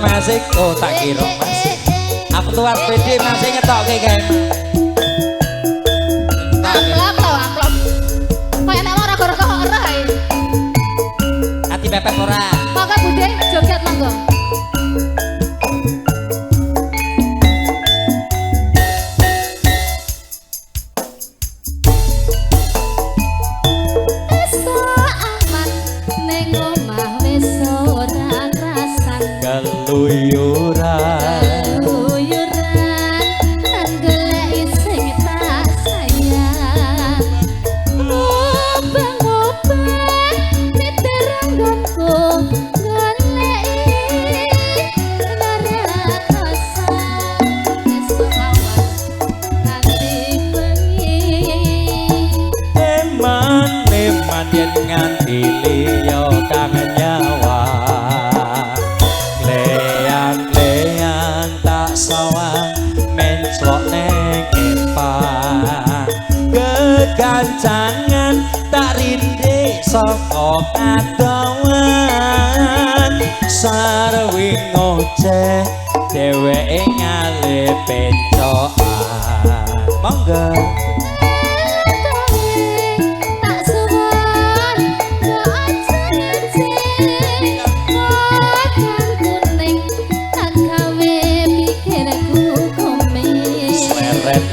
masih oh tak kira masih aku tuh PD masih ngetokke kae amplop kaya nek ora gara kok ora ae ati pepet ora monggo Bude joget monggo keluyuran dan golek sing tak sayang ngobeng-ngobeng miteranggonku golek lara rasa esuk awan nganti bengi eman yen nganti liya kang nyawa leang tak sawang menclok neng empang kegancangan tak rindik saka kadowan sarwi ngoceh dheweke ngalih pencokan monggo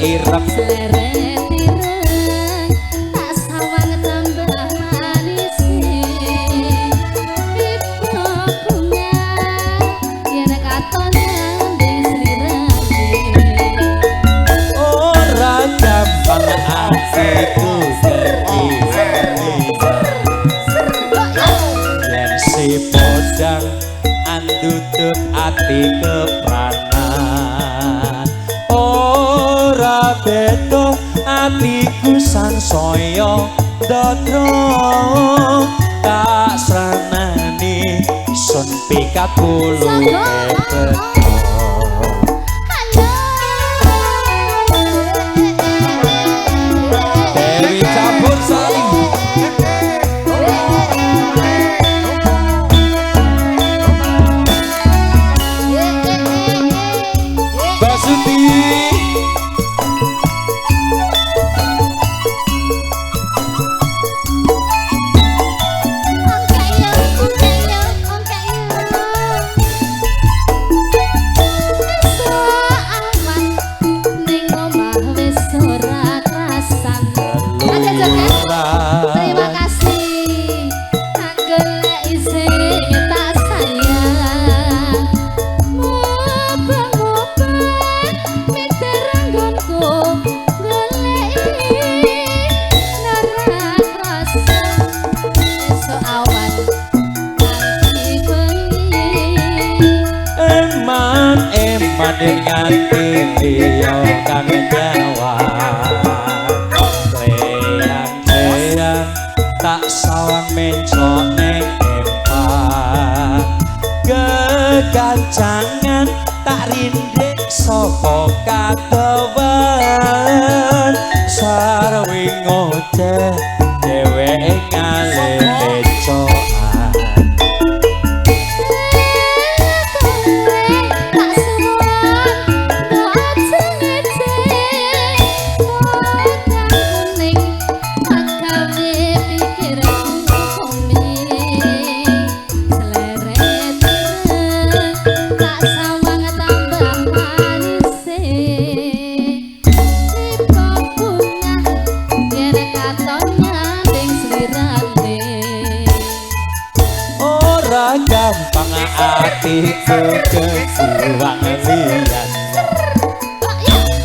ireng sleret ireng tak sawang tambah manis pipo bunga yen katon nding sliramu ora gampang atiku yen si podang andutut ati kepranan ora beda atiku sansaya ndadra tak sranani sun pikat kulo Dewi campur sari Basuti terima kasih golek sing tak sayang ngobeng-ngobeng miteranggonku golek lara rasa esuk awan nganti bengi eman nganti liya kang nyawa tak sawang mencok neng empang kegancangan tak rindik saka kadowan sarwi ngoceh dheweke ngalih pencokan gampang atiku kesuwang liyan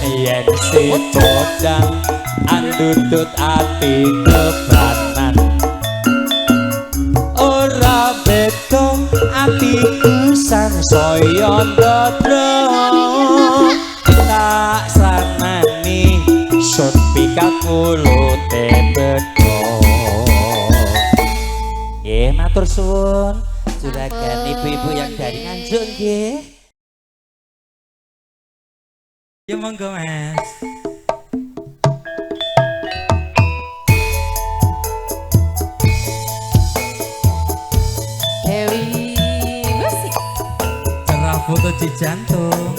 yen si podang andutut ati kepranan ora beda atiku sansaya ndadra tak sanani sun pikat mulute bedha nggih matur suwun juragan ibu-ibu yang dari Nganjuk nggih. Ya monggo Mas. Dewi musik cerah foto di jantung.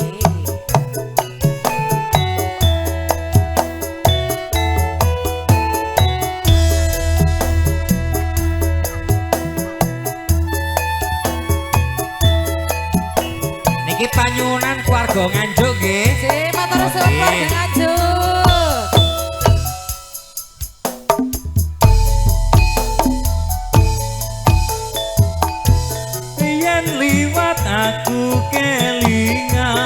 Niki panyunan keluarga Nganjuk nggih. Si matur suwun keluarga Nganjuk. Yen liwat aku kelingan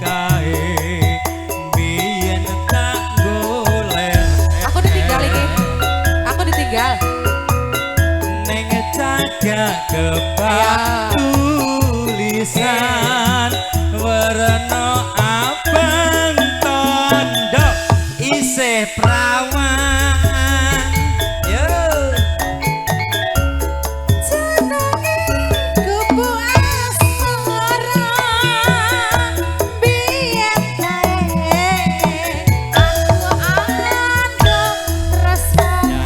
kae biyen tak golek. Aku ditinggal iki. Aku ditinggal. Neng cagak kebak tulisan warna abang tondo isih prawan. Yo Kupu asmara biyen kae aku andong resana.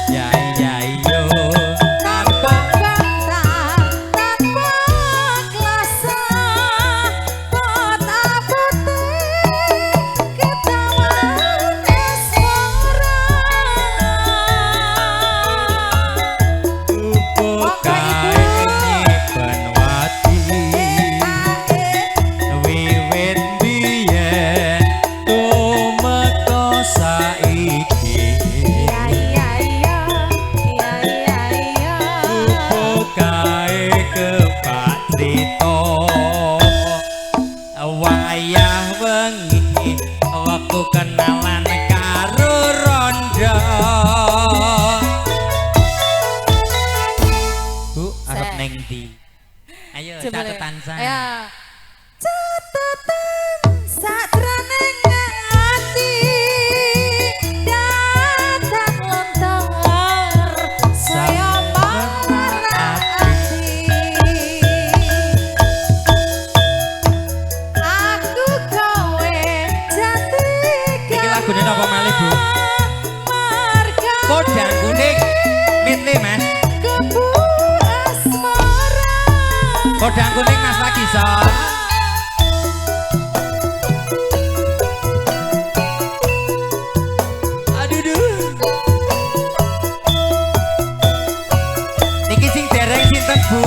ya yo Tanpa bantal, tanpa klasa, kota putih ketahuan asmara. Kupu kae nyimpen wati wiwit biyen tumeka saiki. Kupu kae kepak crita wayah wengi waktu kenalan karo Rondo. Bu arep ning ndi? Ayo catetan san. Ya. Catatan sakjroning ati datang lontor saya marah ati. Aku kowe cantik. Iki lagune napa malih, Bu? Marga Kodang kuning mitli Mas. Kupu asmara. Kodang kuning Mas lagi son. Aduh duh. Niki sing dereng sinten Bu?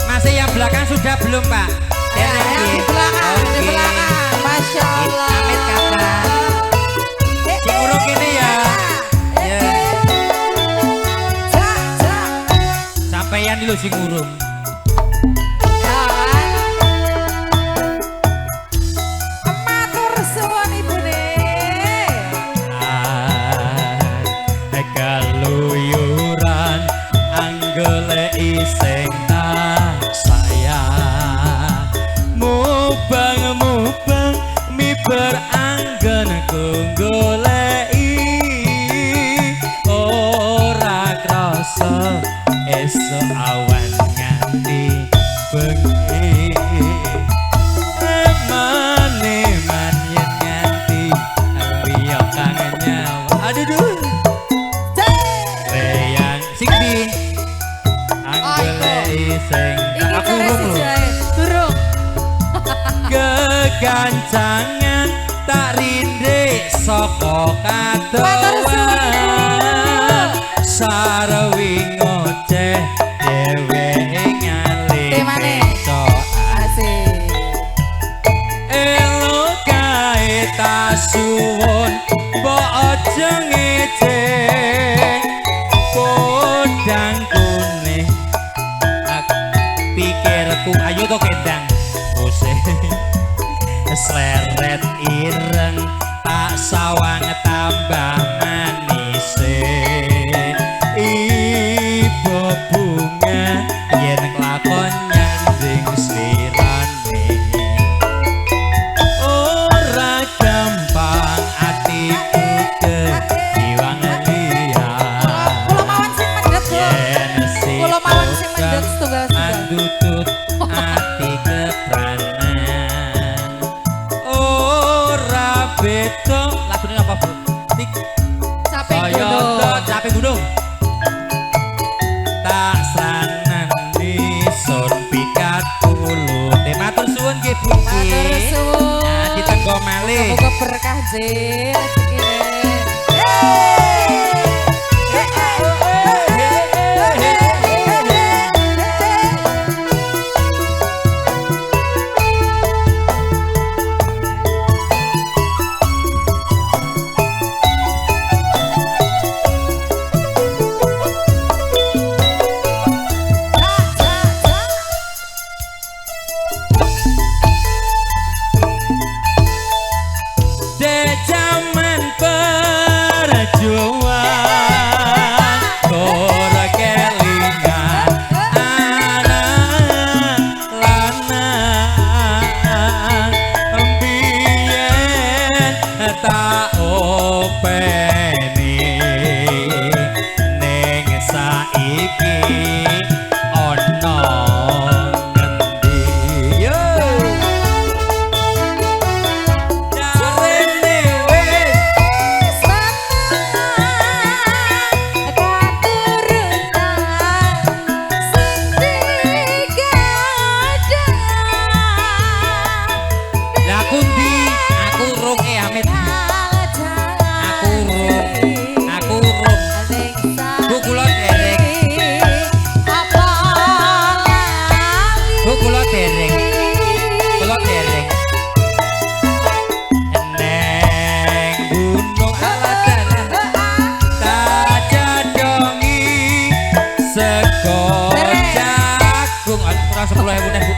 Masih yang belakang sudah belum Pak? Ya, Dereng yang di nggih? belakang, di Oke. belakang. Masya Allah. Amit kata. Sing urung kene ya. Ya. Sampeyan lho sing urung. Matur suwun ibune. Kaluyuran anggele iseng tak sayang mubang mi beranggen kunggolei ora krasa esuk awan nganti bengi maneman yen nganti riyo kangen nyawa. Aduh duh. Reyang sing di anggele iseng aku urung lho. Durung. Kegancangan tak rindik saka katowan sarwi ngoceh dheweke ngalih Temane. Asik. elo kae tasuwun mbok aja ngeceh kodang kuning pikirku ayo to kendang ose sleret ireng tak sawang tambah manis ibu bunga yen kelakon nyanding slirane ora gampang atiku kehiwang liya Kula mawon sing mendhet, Bu. yen Kula mawon sing mendhet setunggal-setunggal. mandutut ati kepranan ora beda lagune apa Bu? Tik kulute matur suwun nggih Bu. Matur suwun. Nah, ditenggo malih. Muga berkah jil rezekine.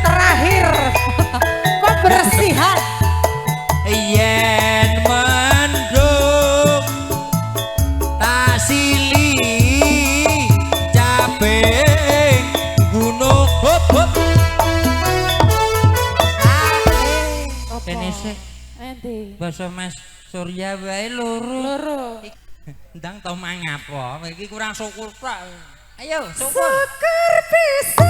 Terakhir pembersihan yen mendung tak sili caping gunung hop hop ini sih bahasa Mas Surya wae loro ndang tau mangapa iki kurang syukur tak ayo syukur bisa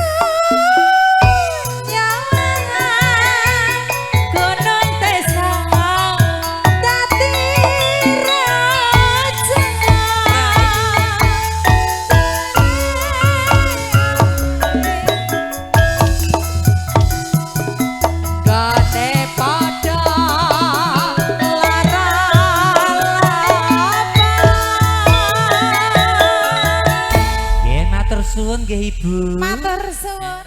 suwun nggih Ibu. Matur suwun.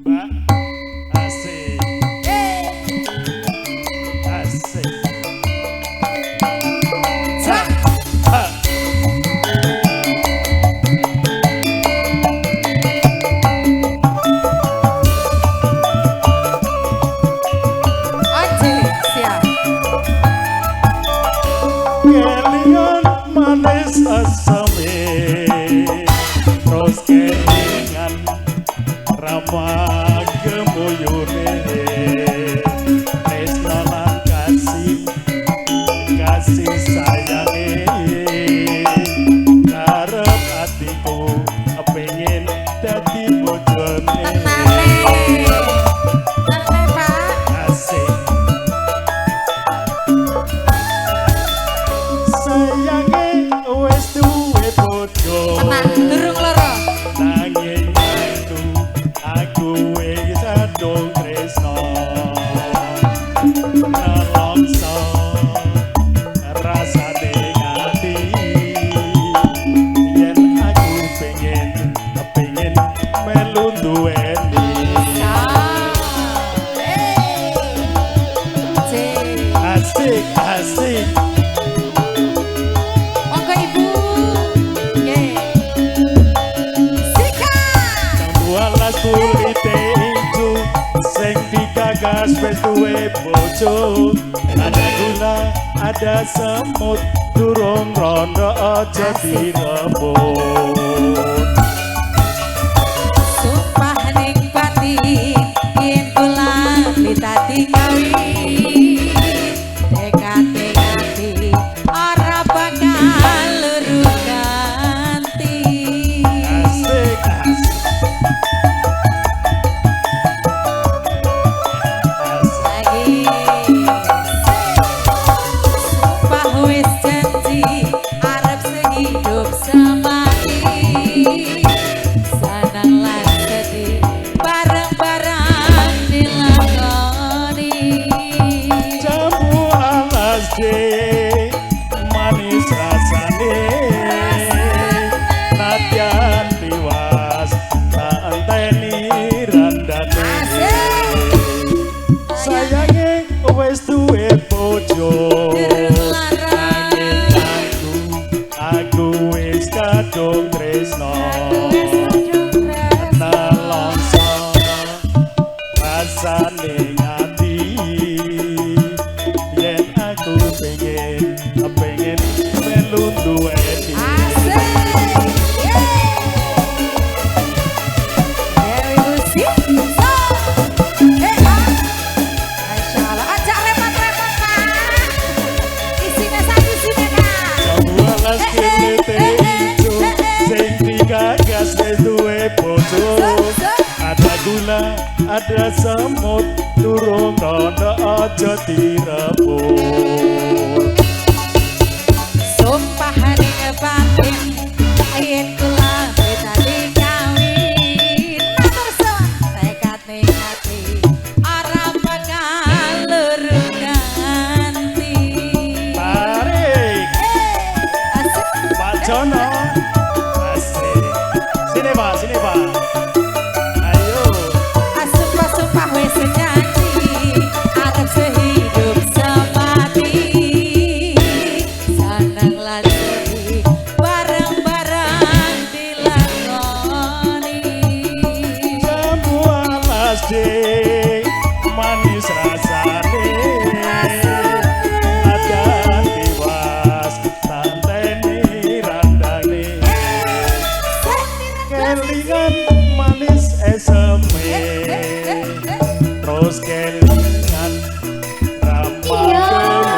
Mbak asik. Asik. Cak. Anjir, siap. Kelian manis asame terus kelingan ramah kemuyune tresno lan kasih sayange karep atiku pengen dadi bojone asik sayange wis duwe bojo Tenang, durung loro. nanging aku wis adung tresno nelongso rasane ati yen aku pengen melu duweni asik asik Monggo Ibu. Nggih. Sikat. walas kulite ijo sing digagas wis duwe bojo ada gula ada semut durung rondo aja direbut Sumpah ning pati yen kula ditati kawin dekate ati ora bakal luru ganti asik asik lagi sumpah wis janji arep sehidup semati gagas wis duwe bojo. Ada gula, ada semut, durung rondo aja direbut. Sumpah ning batin yen kula dadi kawin matur suwun tekad ning ati ora bakal lurus ganti. Tarik Asik. Pak Jono. Asik. Sini Pak, sini Pak. Ayo. Sumpah-sumpah wis janji arep sehidup semati. Senang lan sedih bareng-bareng dilakoni. Jamu alas deh, manis rasane. Ada tiwas, tanteni randane. Kelingan manis eseme, terus kelingan ramal kemudian.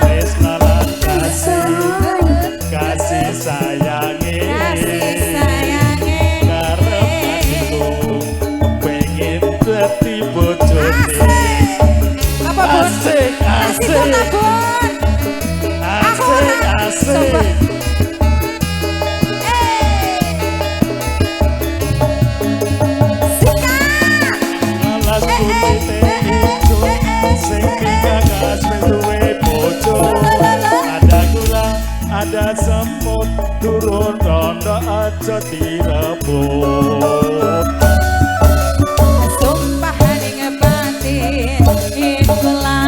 Wis lalat kasih sayangi. Karep aku pengen dadi bojone. Apa bun? Asik, Asik asik, bun. asik, asik. Alas kulite ijo, sing gagas wis duwe bojo. Ada gula, ada semut, turun rondo aja direbut. Sumpah ning batin yen kula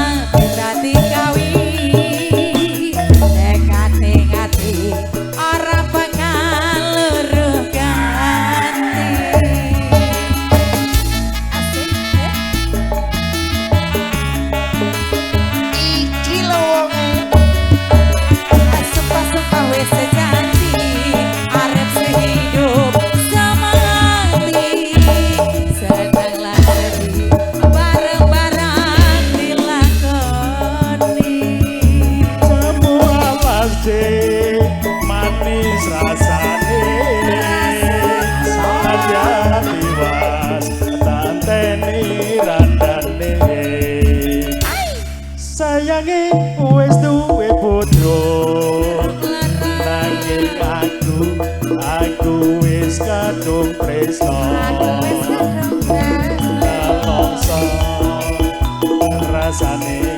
dadi kawin tekad ning ati ora bakal lurus ganti. Asik iki lho wonge sumpah-sumpah wis janji arep sehidup semati. Senang lan sedih bareng-bareng dilakoni. Jamu alas deh, manis rasane. Ada tiwas, tanteni randane. Sayange wis duwe bojo. Nanging aku wis kadung tresno. Kalongso rasane